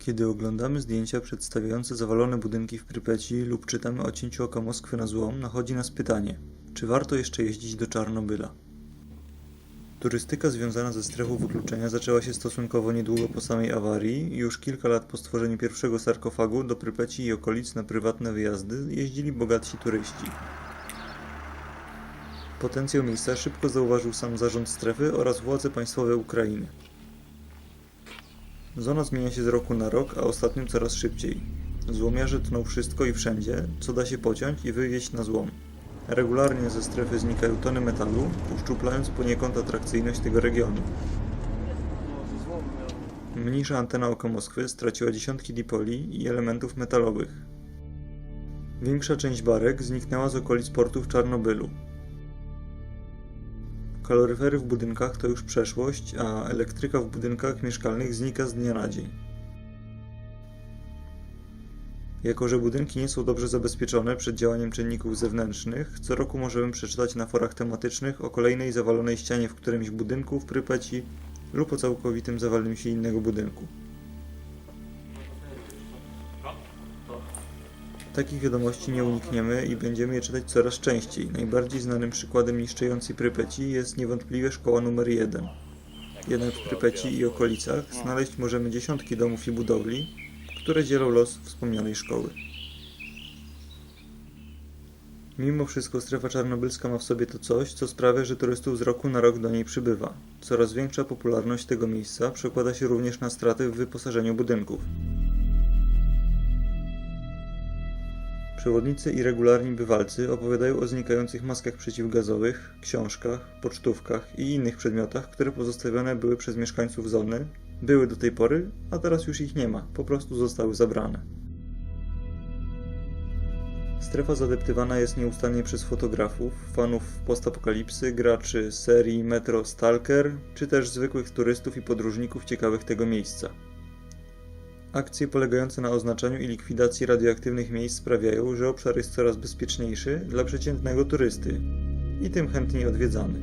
Kiedy oglądamy zdjęcia przedstawiające zawalone budynki w Prypeci lub czytamy o cięciu oka Moskwy na złom, nachodzi nas pytanie, czy warto jeszcze jeździć do Czarnobyla? Turystyka związana ze strefą wykluczenia zaczęła się stosunkowo niedługo po samej awarii i już kilka lat po stworzeniu pierwszego sarkofagu do Prypeci i okolic na prywatne wyjazdy jeździli bogatsi turyści. Potencjał miejsca szybko zauważył sam zarząd strefy oraz władze państwowe Ukrainy. Zona zmienia się z roku na rok, a ostatnio coraz szybciej. Złomiarze tną wszystko i wszędzie, co da się pociąć i wywieźć na złom. Regularnie ze strefy znikają tony metalu, uszczuplając poniekąd atrakcyjność tego regionu. Mniejsza antena oka Moskwy straciła dziesiątki dipoli i elementów metalowych. Większa część barek zniknęła z okolic portu w Czarnobylu. Kaloryfery w budynkach to już przeszłość, a elektryka w budynkach mieszkalnych znika z dnia na dzień. Jako że budynki nie są dobrze zabezpieczone przed działaniem czynników zewnętrznych, co roku możemy przeczytać na forach tematycznych o kolejnej zawalonej ścianie w którymś budynku w Prypeci lub o całkowitym zawaleniu się innego budynku. Takich wiadomości nie unikniemy i będziemy je czytać coraz częściej. Najbardziej znanym przykładem niszczącej Prypeci jest niewątpliwie szkoła numer 1. Jednak w Prypeci i okolicach znaleźć możemy dziesiątki domów i budowli, które dzielą los wspomnianej szkoły. Mimo wszystko strefa czarnobylska ma w sobie to coś, co sprawia, że turystów z roku na rok do niej przybywa. Coraz większa popularność tego miejsca przekłada się również na straty w wyposażeniu budynków. Przewodnicy i regularni bywalcy opowiadają o znikających maskach przeciwgazowych, książkach, pocztówkach i innych przedmiotach, które pozostawione były przez mieszkańców zony, były do tej pory, a teraz już ich nie ma, po prostu zostały zabrane. Strefa zadeptywana jest nieustannie przez fotografów, fanów postapokalipsy, graczy serii Metro Stalker, czy też zwykłych turystów i podróżników ciekawych tego miejsca. Akcje polegające na oznaczaniu i likwidacji radioaktywnych miejsc sprawiają, że obszar jest coraz bezpieczniejszy dla przeciętnego turysty i tym chętniej odwiedzany.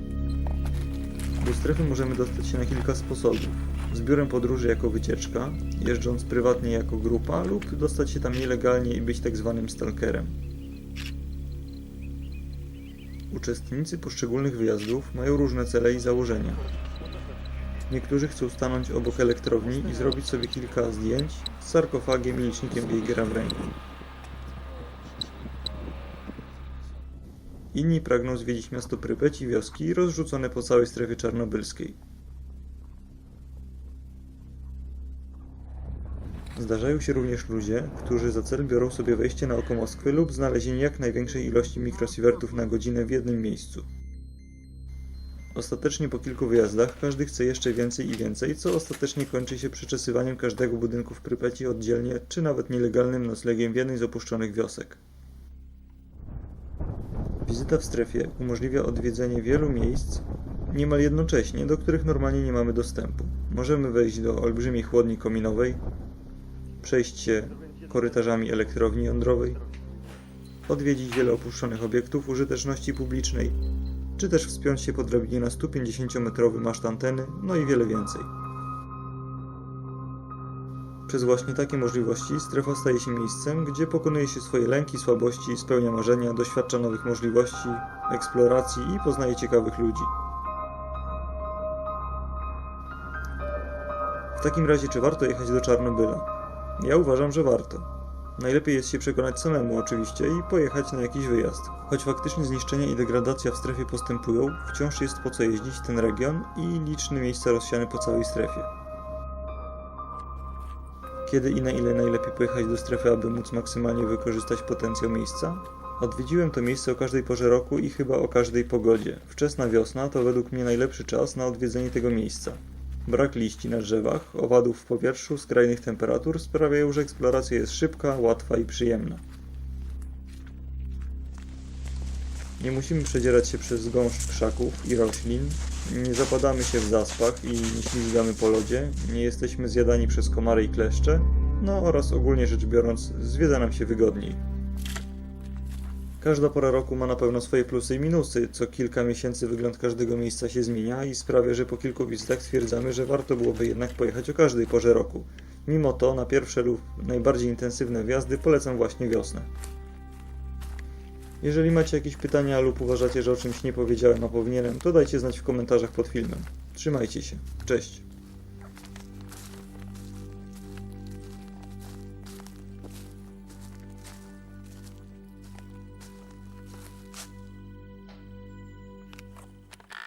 Do strefy możemy dostać się na kilka sposobów. Z biurem podróży jako wycieczka, jeżdżąc prywatnie jako grupa lub dostać się tam nielegalnie i być tak zwanym stalkerem. Uczestnicy poszczególnych wyjazdów mają różne cele i założenia. Niektórzy chcą stanąć obok elektrowni i zrobić sobie kilka zdjęć z sarkofagiem i licznikiem Geigera w ręku. Inni pragną zwiedzić miasto Prypeć i wioski rozrzucone po całej strefie czarnobylskiej. Zdarzają się również ludzie, którzy za cel biorą sobie wejście na oko Moskwy lub znalezienie jak największej ilości mikrosiewertów na godzinę w jednym miejscu. Ostatecznie po kilku wyjazdach każdy chce jeszcze więcej i więcej, co ostatecznie kończy się przeczesywaniem każdego budynku w Prypeci oddzielnie, czy nawet nielegalnym noclegiem w jednej z opuszczonych wiosek. Wizyta w strefie umożliwia odwiedzenie wielu miejsc niemal jednocześnie, do których normalnie nie mamy dostępu. Możemy wejść do olbrzymiej chłodni kominowej, przejść się korytarzami elektrowni jądrowej, odwiedzić wiele opuszczonych obiektów użyteczności publicznej, czy też wspiąć się po drabinie na 150-metrowy maszt anteny, no i wiele więcej. Przez właśnie takie możliwości strefa staje się miejscem, gdzie pokonuje się swoje lęki, słabości, spełnia marzenia, doświadcza nowych możliwości, eksploracji i poznaje ciekawych ludzi. W takim razie, czy warto jechać do Czarnobyla? Ja uważam, że warto. Najlepiej jest się przekonać samemu oczywiście i pojechać na jakiś wyjazd. Choć faktycznie zniszczenia i degradacja w strefie postępują, wciąż jest po co jeździć w ten region i liczne miejsca rozsiane po całej strefie. Kiedy i na ile najlepiej pojechać do strefy, aby móc maksymalnie wykorzystać potencjał miejsca? Odwiedziłem to miejsce o każdej porze roku i chyba o każdej pogodzie. Wczesna wiosna to według mnie najlepszy czas na odwiedzenie tego miejsca. Brak liści na drzewach, owadów w powietrzu, skrajnych temperatur sprawiają, że eksploracja jest szybka, łatwa i przyjemna. Nie musimy przedzierać się przez gąszcz krzaków i roślin, nie zapadamy się w zaspach i nie ślizgamy po lodzie, nie jesteśmy zjadani przez komary i kleszcze, no oraz ogólnie rzecz biorąc zwiedza nam się wygodniej. Każda pora roku ma na pewno swoje plusy i minusy, co kilka miesięcy wygląd każdego miejsca się zmienia i sprawia, że po kilku wizytach stwierdzamy, że warto byłoby jednak pojechać o każdej porze roku. Mimo to na pierwsze lub najbardziej intensywne wjazdy polecam właśnie wiosnę. Jeżeli macie jakieś pytania lub uważacie, że o czymś nie powiedziałem, a powinienem, to dajcie znać w komentarzach pod filmem. Trzymajcie się. Cześć.